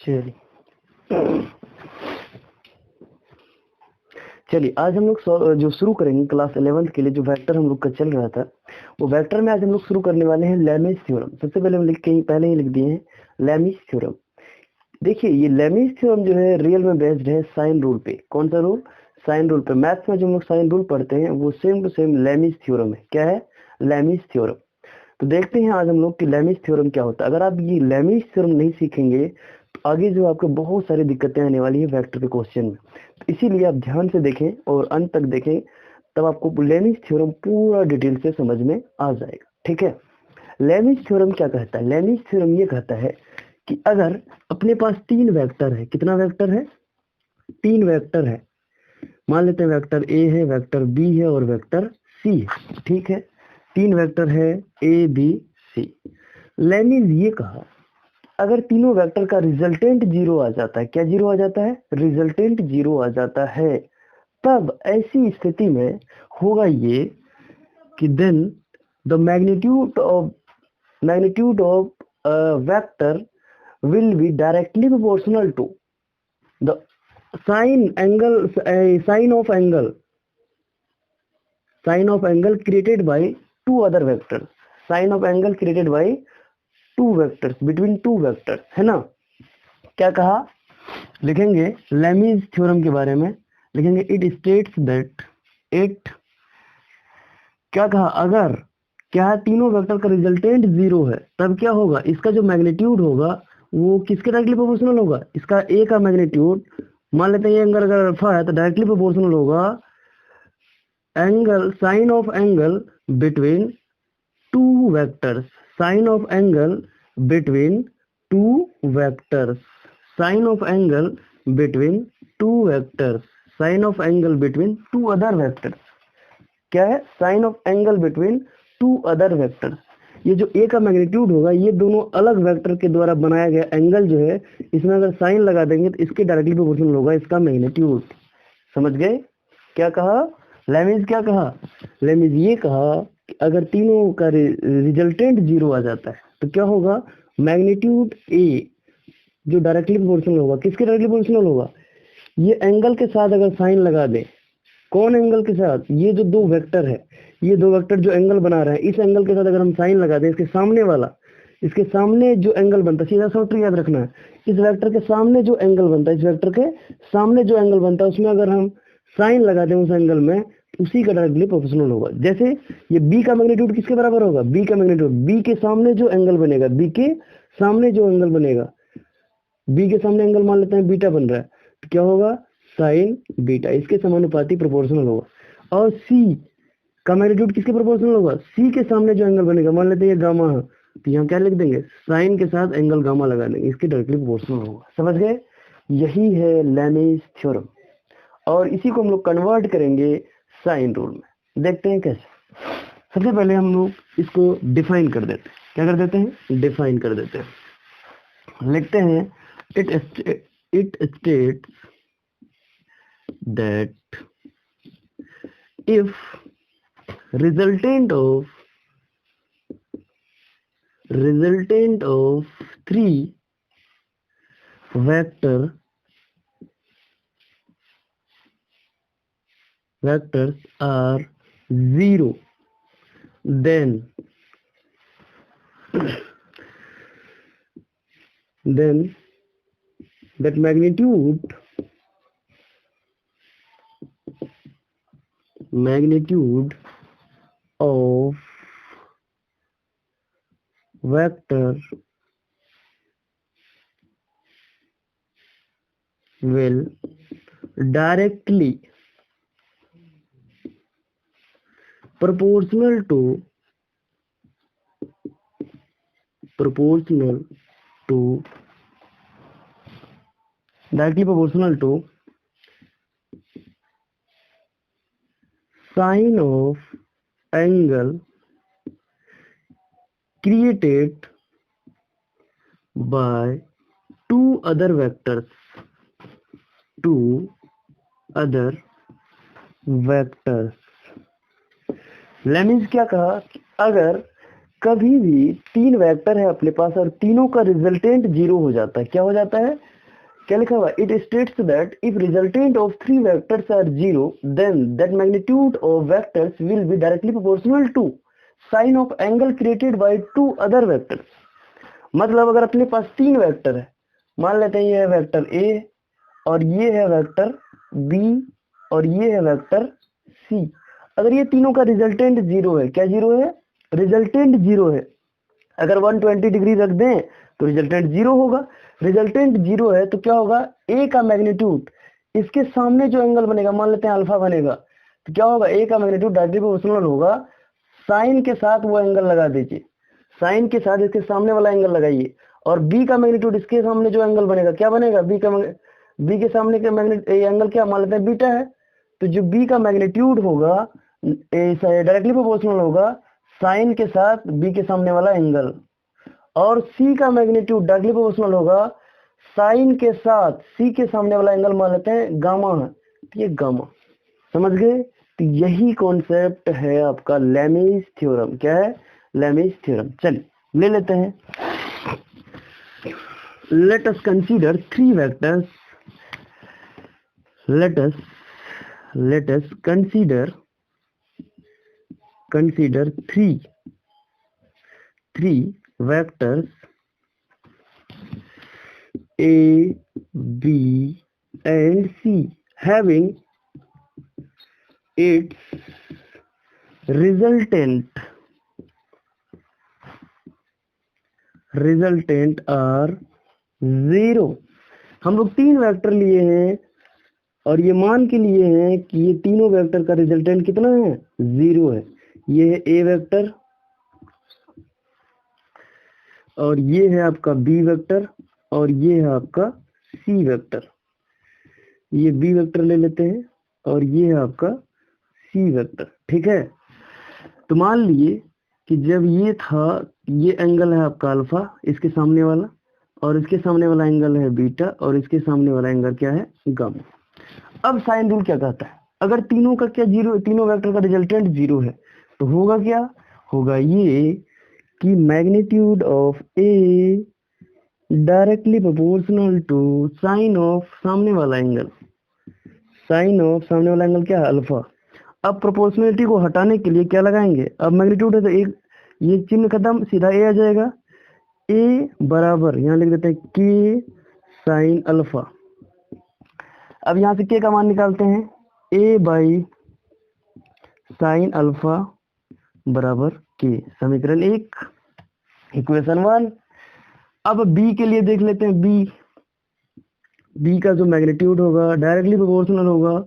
चलिए आज हम लोग जो शुरू करेंगे क्लास 11th के लिए जो वेक्टर हम लोग का चल रहा था, वो वेक्टर में आज हम लोग शुरू करने वाले हैं लेमिस थ्योरम। सबसे पहले हम पहले ही लिख दिए हैं लेमिस थ्योरम। देखिए ये लेमिस थ्योरम जो है रियल में बेस्ड है साइन रूल पे। कौन सा रूल? साइन रूल पे। मैथ्स में जो हम लोग साइन रूल पढ़ते हैं वो same to same Lami's theorem है। क्या है? Lami's theorem. तो देखते हैं आज हम लोग कि लेमिस थ्योरम क्या होता है। अगर आप ये लेमिस थ्योरम नहीं सीखेंगे तो आगे जो आपको बहुत सारी दिक्कतें आने वाली है वेक्टर के क्वेश्चन में। तो इसीलिए आप ध्यान से देखें और अंत तक देखें, तब आपको लेमिस थ्योरम पूरा डिटेल से समझ में आ जाएगा। ठीक है। लेमिस थ्योरम क्या कहता है? लेमिस थ्योरम ये कहता है कि अगर अपने पास तीन वेक्टर है, कितना वेक्टर है? तीन वेक्टर है। मान लेते हैं वेक्टर ए है, वेक्टर बी है और वेक्टर सी है। ठीक है, तीन वेक्टर है ए बी सी। लेमिस ये कहा अगर तीनों वेक्टर का रिजल्टेंट जीरो आ जाता है, क्या जीरो आ जाता है? रिजल्टेंट जीरो आ जाता है, तब ऐसी स्थिति में होगा ये कि then the magnitude of vector will be directly proportional to the sine of angle created by two other vectors. Sine of angle created by two vectors, between two vectors, है ना। क्या कहा? लिखेंगे लेमिस थ्योरम के बारे में, लिखेंगे it states that it, क्या कहा? अगर क्या तीनों वेक्टर का रिजल्टेंट जीरो है तब क्या होगा? इसका जो मैग्नीट्यूड होगा वो किसके डायरेक्टली प्रोपोर्शनल होगा? इसका ए का मैग्नीट्यूड, मान लेते हैं ये एंगल अगर अल्फा है तो डायरेक्टली प्रोपोर्शनल होगा angle, sine of angle between two vectors. Sine of angle between two vectors, sine of angle between two vectors, sine of angle between two other vectors. क्या है? Sine of angle between two other vectors. ये जो ए का magnitude होगा ये दोनों अलग vector के द्वारा बनाया गया एंगल जो है, इसमें अगर साइन लगा देंगे तो इसके डायरेक्टली प्रोपोर्शनल होगा इसका मैग्नीट्यूड। समझ गए? क्या कहा? लेमिस क्या कहा? लेमिस ये कहा कि अगर तीनों का रिजल्टेंट जीरो आ जाता है तो क्या होगा? मैग्नीट्यूड ए जो डायरेक्टली प्रोपोर्शनल होगा, किसके डायरेक्टली प्रोपोर्शनल होगा? ये एंगल के साथ अगर साइन लगा दे, कौन एंगल के साथ? ये जो दो वेक्टर है, ये दो वेक्टर जो एंगल बना रहे हैं, इस एंगल के साथ अगर हम साइन लगा दें, इसके सामने वाला, इसके सामने जो एंगल बनता है, सीधा सूत्र याद रखना है, इस वेक्टर के सामने जो एंगल बनता है, इस वेक्टर के सामने जो एंगल बनता है उसमें अगर हम साइन लगा दें उस एंगल में, उसी का डायरेक्टली प्रोपोर्शनल होगा। जैसे ये बी का मैग्नीट्यूड किसके बराबर होगा? बी का मैग्नीट्यूड, बी के सामने जो एंगल बनेगा, बी के सामने जो एंगल बनेगा, बी के सामने एंगल मान लेते हैं बीटा बन रहा है, तो क्या होगा? साइन बीटा, इसके समानुपाती प्रोपोर्शनल होगा। और सी का मैग्नीट्यूड किसके प्रोपोर्शनल होगा? सी के सामने जो एंगल बनेगा, मान लेते हैं ये गामा है, तो यहाँ क्या लिख देंगे? साइन के साथ एंगल गामा लगा देंगे, इसके डायरेक्टली प्रोपोर्शनल होगा। समझ गए? यही है लेमिस थ्योरम, और इसी को हम लोग कन्वर्ट करेंगे साइन रूल में। देखते हैं कैसे। सबसे पहले हम लोग इसको डिफाइन कर देते हैं। क्या कर देते हैं? डिफाइन कर देते हैं। लिखते हैं it states that if resultant of three vectors are zero, then that magnitude of vector will directly proportional to sine of angle created by two other vectors. Lami's क्या कहा? अगर कभी भी तीन वेक्टर है अपने पास और तीनों का रिजल्टेंट जीरो हो जाता है, क्या हो जाता है? क्या लिखा हुआ, it states that if resultant of three vectors are zero then that magnitude of vectors will be directly proportional to sine of angle created by two other vectors. मतलब अगर अपने पास तीन वेक्टर है, मान लेते हैं ये है वेक्टर ए और ये है वेक्टर बी और ये है वेक्टर सी। अगर ये तीनों का रिजल्टेंट जीरो है, क्या जीरो है, रिजल्टेंट जीरो है, अगर 120 डिग्री रख दें तो रिजल्टेंट जीरो होगा। रिजल्टेंट जीरो है तो क्या होगा, ए का मैग्नीट्यूड इसके सामने जो एंगल बनेगा, मान लेते हैं अल्फा बनेगा, तो क्या होगा, ए का मैग्नीट्यूड डायरेक्टली प्रोपोर्शनल होगा साइन के साथ, वो एंगल लगा दीजिए, साइन के साथ इसके सामने वाला एंगल लगाइए, और बी का मैग्नीट्यूड इसके सामने जो एंगल बनेगा क्या बनेगा, बी के सामने का एंगल क्या मान लेते हैं बीटा है, तो जो बी का मैग्नीट्यूड होगा डायरेक्टली प्रोपोर्शनल होगा साइन के साथ बी के सामने वाला एंगल, और सी का मैग्नीट्यूड डायरेक्टली प्रोपोर्शनल होगा साइन के साथ सी के सामने वाला एंगल, मान लेते हैं गामा है, तो ये गामा। समझ गए, तो यही कॉन्सेप्ट है आपका लेमीज थ्योरम। क्या है, लेमीज थ्योरम। चलिए ले लेते हैं, let us consider three vectors, let us consider three vectors A, B and C having its resultant are zero। हम लोग तीन वेक्टर लिए हैं और ये मान के लिए हैं कि ये तीनों वेक्टर का रिजल्टेंट कितना है, जीरो है। ये है ए वेक्टर और ये है आपका बी वेक्टर और ये है आपका सी वेक्टर। ये बी वेक्टर ले लेते हैं और ये है आपका सी वेक्टर। ठीक है, तो मान लिए कि जब ये था, ये एंगल है आपका अल्फा इसके सामने वाला, और इसके सामने वाला एंगल है बीटा, और इसके सामने वाला एंगल क्या है, गामा। अब साइन रूल क्या कहता है, अगर तीनों का क्या जीरो, तीनों वेक्टर का रिजल्टेंट जीरो है तो होगा क्या, होगा ये कि magnitude of A directly proportional to sine of सामने वाला एंगल, साइन ऑफ सामने वाला एंगल क्या है, अल्फा। अब प्रोपोर्शनलिटी को हटाने के लिए क्या लगाएंगे, अब मैग्नीट्यूड है तो एक ये चिन्ह खत्म, सीधा ए आ जाएगा, ए बराबर यहाँ लिख देते हैं के साइन अल्फा। अब यहाँ से के का मान निकालते हैं, ए बाई साइन अल्फा बराबर के, समीकरण एक, इक्वेशन वन। अब बी के लिए देख लेते हैं, बी का जो मैग्नीट्यूड होगा डायरेक्टली प्रोपोर्शनल होगा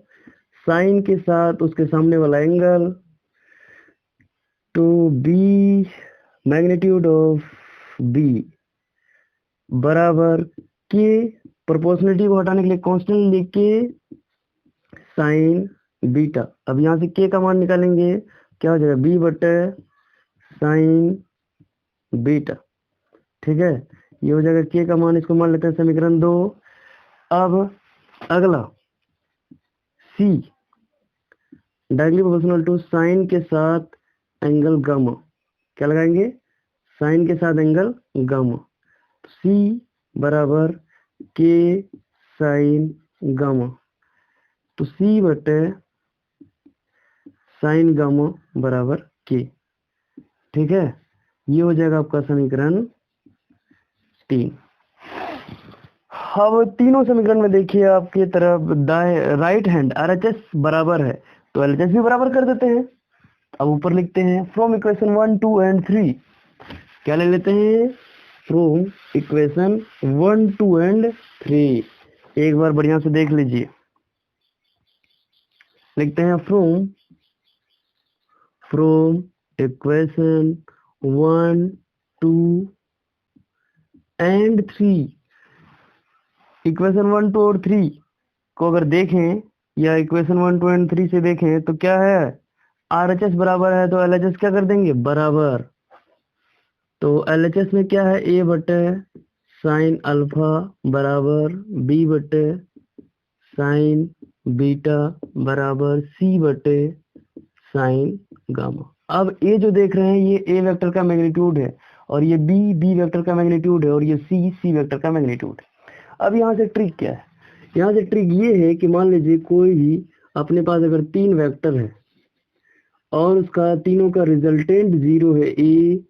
साइन के साथ उसके सामने वाला एंगल, तो बी मैग्नीट्यूड ऑफ बी बराबर के, प्रोपोर्शनलिटी को हटाने के लिए कांस्टेंट लेके साइन बीटा। अब यहाँ से के का मान निकालेंगे, क्या हो जाएगा, बी बटे साइन बीटा। ठीक है, ये हो जाएगा के का मान, इसको मान लेते हैं समीकरण दो। अब अगला see directly proportional to sign के साथ एंगल गामा, क्या लगाएंगे, साइन के साथ एंगल गामा, सी बराबर के साइन गामा, तो सी बटे साइन गामा बराबर के। ठीक है, ये हो जाएगा आपका समीकरण तीन। अब तीनों समीकरण में देखिए आपकी तरफ राइट हैंड RHS बराबर है तो LHS भी बराबर कर देते हैं। अब ऊपर लिखते हैं फ्रॉम इक्वेशन 1, 2 एंड 3, क्या ले लेते हैं, फ्रॉम इक्वेशन 1, 2 एंड 3। एक बार बढ़िया से देख लीजिए, लिखते हैं फ्रॉम इक्वेशन 1, 2 एंड 3। इक्वेशन 1, 2 और 3 को अगर देखें, या इक्वेशन 1, 2 एंड 3 से देखें तो क्या है, RHS बराबर है तो LHS क्या कर देंगे, बराबर। तो LHS में क्या है, ए बटे साइन अल्फा बराबर बी बटे साइन बीटा बराबर सी बटे साइन गामा। अब ए जो देख रहे हैं ये ए वेक्टर का मैग्नीट्यूड है, और ये बी वेक्टर का मैग्नीट्यूड है, और ये सी वेक्टर का मैग्नीट्यूड है। अब यहाँ से ट्रिक क्या है, यहाँ से ट्रिक ये है कि मान लीजिए कोई भी अपने पास अगर 3 वेक्टर है और उसका तीनों का रिजल्टेंट 0 है, ए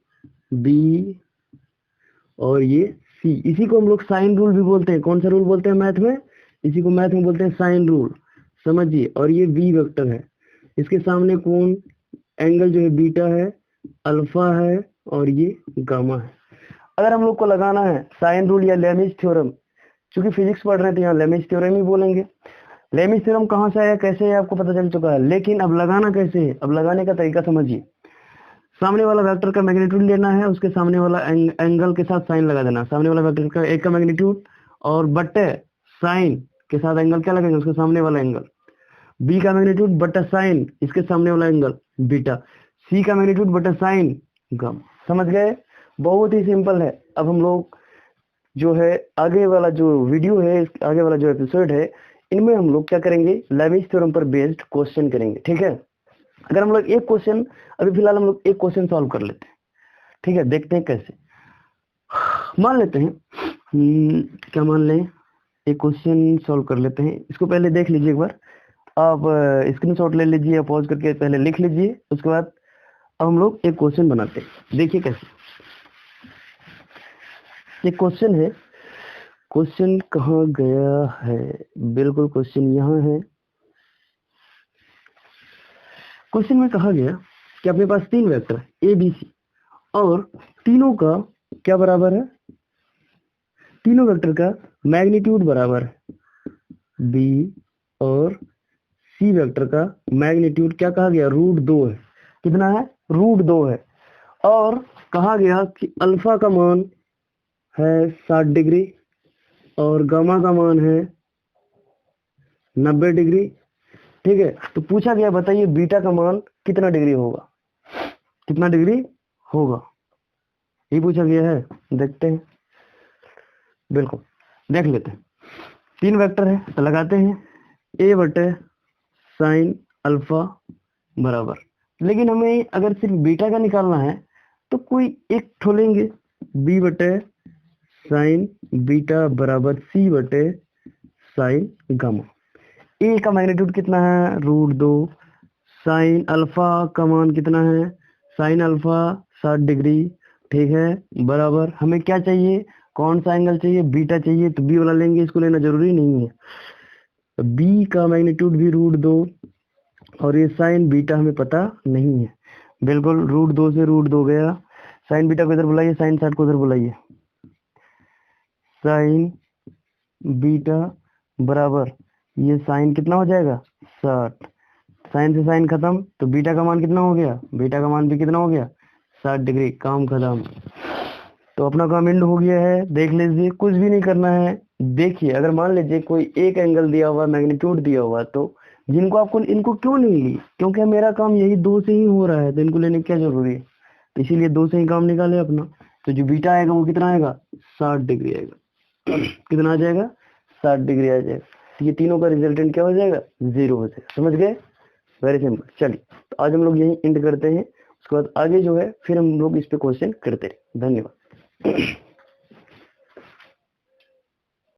बी और ये सी, इसी को हम लोग साइन रूल भी बोलते हैं। कौन सा रूल बोलते हैं मैथ में? इसी को मैथ में बोलते हैं साइन रूल, समझिए। और ये बी वेक्टर है, इसके सामने कौन एंगल जो है बीटा है, अल्फा है और ये गामा है। अगर हम लोग को लगाना है साइन रूल या लेमिज थ्योरम, क्योंकि फिजिक्स पढ़ रहे थे यहाँ लेमिज थ्योरम ही बोलेंगे। लेमिज थ्योरम कहाँ से आया कैसे है आपको पता चल चुका है, लेकिन अब लगाना कैसे है, अब लगाने का तरीका समझिए। सामने वाला वेक्टर का मैग्नीट्यूड लेना है, उसके सामने वाला एंगल के साथ साइन लगा देना। सामने वाला वेक्टर का एक का मैग्नीट्यूड और बट्टे साइन के साथ एंगल क्या लगेगा, उसके सामने वाला एंगल। बी का मैग्नीट्यूड बट्टा साइन, इसके सामने वाला एंगल बीटा। सी का मैग्नीट्यूड बट्टा साइन गम। समझ गए? बहुत ही सिंपल है। अब हम लोग जो है आगे वाला जो वीडियो है, आगे वाला जो एपिसोड है, इनमें हम लोग क्या करेंगे, लेमिज थ्योरम पर बेस्ड क्वेश्चन करेंगे। ठीक है? अगर हम लोग एक क्वेश्चन, अभी फिलहाल हम लोग एक क्वेश्चन सॉल्व कर लेते हैं। ठीक है, देखते हैं कैसे। मान लेते हैं क्या मान लें, एक क्वेश्चन सॉल्व कर लेते हैं। इसको पहले देख लीजिए एक बार, आप स्क्रीनशॉट ले लीजिए या पॉज करके पहले लिख लीजिए, उसके बाद अब हम लोग एक क्वेश्चन बनाते हैं। देखिए कैसे। एक क्वेश्चन है, क्वेश्चन कहाँ गया है, बिल्कुल क्वेश्चन यहाँ है। क्वेश्चन में कहा गया कि अपने पास 3 वेक्टर है ए बी सी और तीनों का क्या बराबर है, तीनों वेक्टर का मैग्नीट्यूड बराबर है बी और सी वेक्टर का मैग्नीट्यूड क्या कहा गया, √2 है। कितना है, √2 है। और कहा गया कि अल्फा का मान है 60 डिग्री और गामा का मान है 90 डिग्री। ठीक है, तो पूछा गया बताइए बीटा का मान कितना डिग्री होगा, कितना डिग्री होगा, ये पूछा गया है। देखते हैं, बिल्कुल देख लेते हैं। 3 वेक्टर है तो लगाते हैं ए बटे साइन अल्फा बराबर, लेकिन हमें अगर सिर्फ बीटा का निकालना है तो कोई एक ठो लेंगे, बी बटे साइन बीटा बराबर सी बटे साइन गामा। ए का मैग्नीट्यूड कितना है, √2। साइन अल्फा का मान कितना है, साइन अल्फा 60 डिग्री। ठीक है, बराबर हमें क्या चाहिए, कौन सा एंगल चाहिए, बीटा चाहिए, तो बी वाला लेंगे, इसको लेना जरूरी नहीं है। बी का मैग्नीट्यूड भी √2 और ये साइन बीटा हमें पता नहीं है, बिल्कुल √2 से √2 गया। साइन बीटा को इधर बुलाइए, साइन 60 को इधर बुलाइए। साइन बीटा बराबर ये साइन कितना हो जाएगा 60, साइन से साइन खत्म, तो बीटा का मान कितना हो गया, बीटा का मान भी कितना हो गया 60 डिग्री। काम खत्म, तो अपना काम एंड हो गया है। देख लीजिए, कुछ भी नहीं करना है। देखिए अगर मान लीजिए कोई एक एंगल दिया हुआ, मैग्नीट्यूड दिया हुआ, तो जिनको आपको इनको क्यों नहीं ली, क्योंकि मेरा काम यही 2 से ही हो रहा है, तो इनको लेने की क्या जरूरी है, तो इसीलिए 2 से ही काम निकाले अपना। तो जो बीटा आएगा वो कितना आएगा, 60 डिग्री आएगा। कितना आ जाएगा, 60 डिग्री आ जाएगा। तो ये तीनों का रिजल्टेंट क्या हो जाएगा, 0 हो जाएगा। समझ गए? Very simple. चलिए तो आज हम लोग यही एंड करते हैं, उसके बाद आगे जो है फिर हम लोग इस पे क्वेश्चन करते रहे। धन्यवाद।